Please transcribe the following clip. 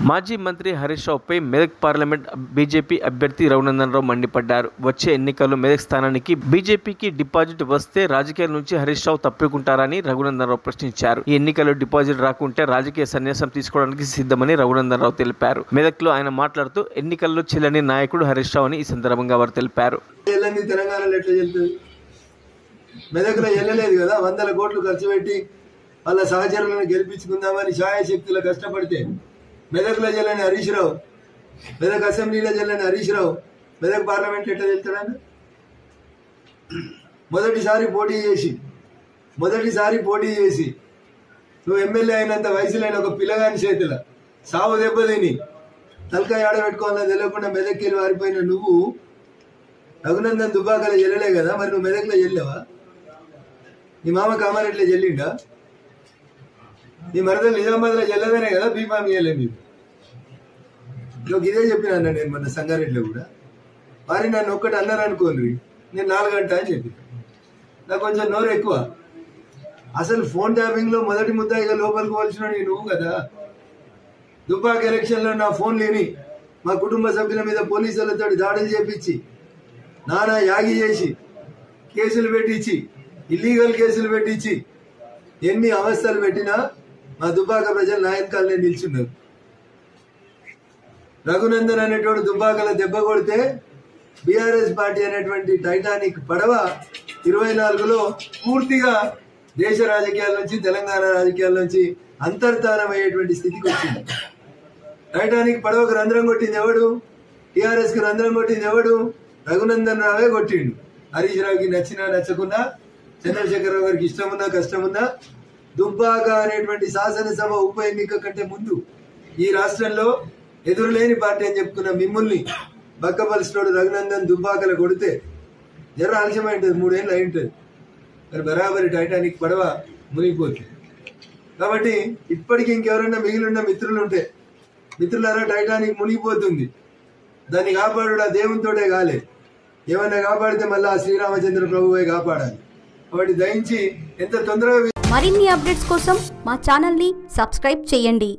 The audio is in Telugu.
మాజీ మంత్రి హరీష్ రావుపై మెదక్ పార్లమెంట్ బీజేపీ అభ్యర్థి రఘునందన్ రావు మండిపడ్డారు. వచ్చే ఎన్నికల్లో మెదక్ స్థానానికి బీజేపీకి డిపాజిట్ వస్తే రాజకీయాల నుంచి హరీష్ రావు తప్పుకుంటారని రఘునందన్ రావు ప్రశ్నించారు. ఈ ఎన్నికల్లో డిపాజిట్ రాకుంటే రాజకీయ సన్యాసం తీసుకోవడానికి సిద్ధమని రఘునందన్ రావు తెలిపారు. మెదక్లో ఆయన మాట్లాడుతూ ఎన్నికల్లో చెల్లని నాయకుడు హరీష్ రావు అని ఈ సందర్భంగా వారు తెలిపారు. మెదక్లో వెళ్ళలేదు కదా, 100 కోట్లు ఖర్చు పెట్టి వాళ్ళ సహచరులను గెలిపించుకుందామని ఛాయాశక్తులు కష్టపడితే మెదక్లో చెల్లని హరీష్ రావు, మెదక్ అసెంబ్లీలో చెల్లని హరీష్ రావు మెదక్ పార్లమెంట్ ఎట్లా వెళ్తాడని మొదటిసారి పోటీ చేసి నువ్వు ఎమ్మెల్యే అయినంత వయసులైన ఒక పిల్లగాని చేతుల సావు దెబ్బతిని తలకాయ ఆడ పెట్టుకోవాలని తెలియకుండా మెదక్కి వెళ్ళి వారిపోయిన నువ్వు రఘునందన్ దుబ్బాకలో చెల్లలే కదా, మరి నువ్వు మెదక్లో చెల్లేవా? నీ మామ కామారెడ్డిలో చెల్లిండా? నీ మరదలు నిజామాబాద్లో చెల్లదనే కదా బీమాం చేయలే మీకు. ఇదే చెప్పినా నేను మన సంగారెడ్డిలో కూడా. మరి నన్ను ఒక్కటి అన్నారు అనుకోండి, నేను 4 గంటలు అని చెప్పి నాకు కొంచెం నోరు ఎక్కువ. అసలు ఫోన్ ట్యాపింగ్ లో మొదటి ముద్దాయిగా లోపలికి పోల్చిన నువ్వు కదా. దుబ్బాక ఎలక్షన్ లో నా ఫోన్ లేని మా కుటుంబ సభ్యుల మీద పోలీసులతో దాడులు చేపించి నానా యాగి చేసి కేసులు పెట్టించి ఇల్లీగల్ కేసులు పెట్టించి ఎన్ని అవస్థలు పెట్టినా మా దుబ్బాక ప్రజలు నా వెనకాలనే నిల్చున్నారు. రఘునందన్ అనేటోడు దుబ్బాకల దెబ్బ కొడితే బీఆర్ఎస్ పార్టీ అనేటువంటి టైటానిక్ పడవ 24లో పూర్తిగా దేశ రాజకీయాల నుంచి తెలంగాణ రాజకీయాల నుంచి అంతర్ధానం అయ్యేటువంటి స్థితికి వచ్చింది. టైటానిక్ పడవకు రంధ్రం కొట్టింది ఎవడు? టీఆర్ఎస్ కి రంధ్రం కొట్టింది ఎవడు? రఘునందన్ రావే కొట్టిండు. హరీష్ రావుకి నచ్చినా నచ్చకున్నా, చంద్రశేఖరరావు గారికి ఇష్టమున్నా కష్టమున్నా, దుబ్బాక అనేటువంటి శాసనసభ ఉప ఎన్నిక కంటే ముందు ఈ రాష్ట్రంలో ఎదురులేని పార్టీ అని చెప్పుకున్న మిమ్మల్ని బక్కపలిసినోడు రఘునందన్ దుబ్బాకలు కొడితే జర ఆలస్యమై ఉంటుంది, 3 ఏళ్ళు అయి ఉంటుంది. మరి బరాబరి టైటానిక్ పడవ మునిగిపోతుంది. కాబట్టి ఇప్పటికి ఇంకెవరైనా మిగిలిన మిత్రులు ఉంటే, మిత్రులారా టైటానిక్ మునిగిపోతుంది, దాన్ని కాపాడు ఆ దేవునితోటే కాలే, ఏమన్నా కాపాడితే మళ్ళీ ఆ శ్రీరామచంద్ర ప్రభువే కాపాడాలి. కాబట్టి దయించి ఎంత తొందరగా మరిన్ని అప్డేట్స్ కోసం మా ఛానల్ ని సబ్స్క్రైబ్ చేయండి.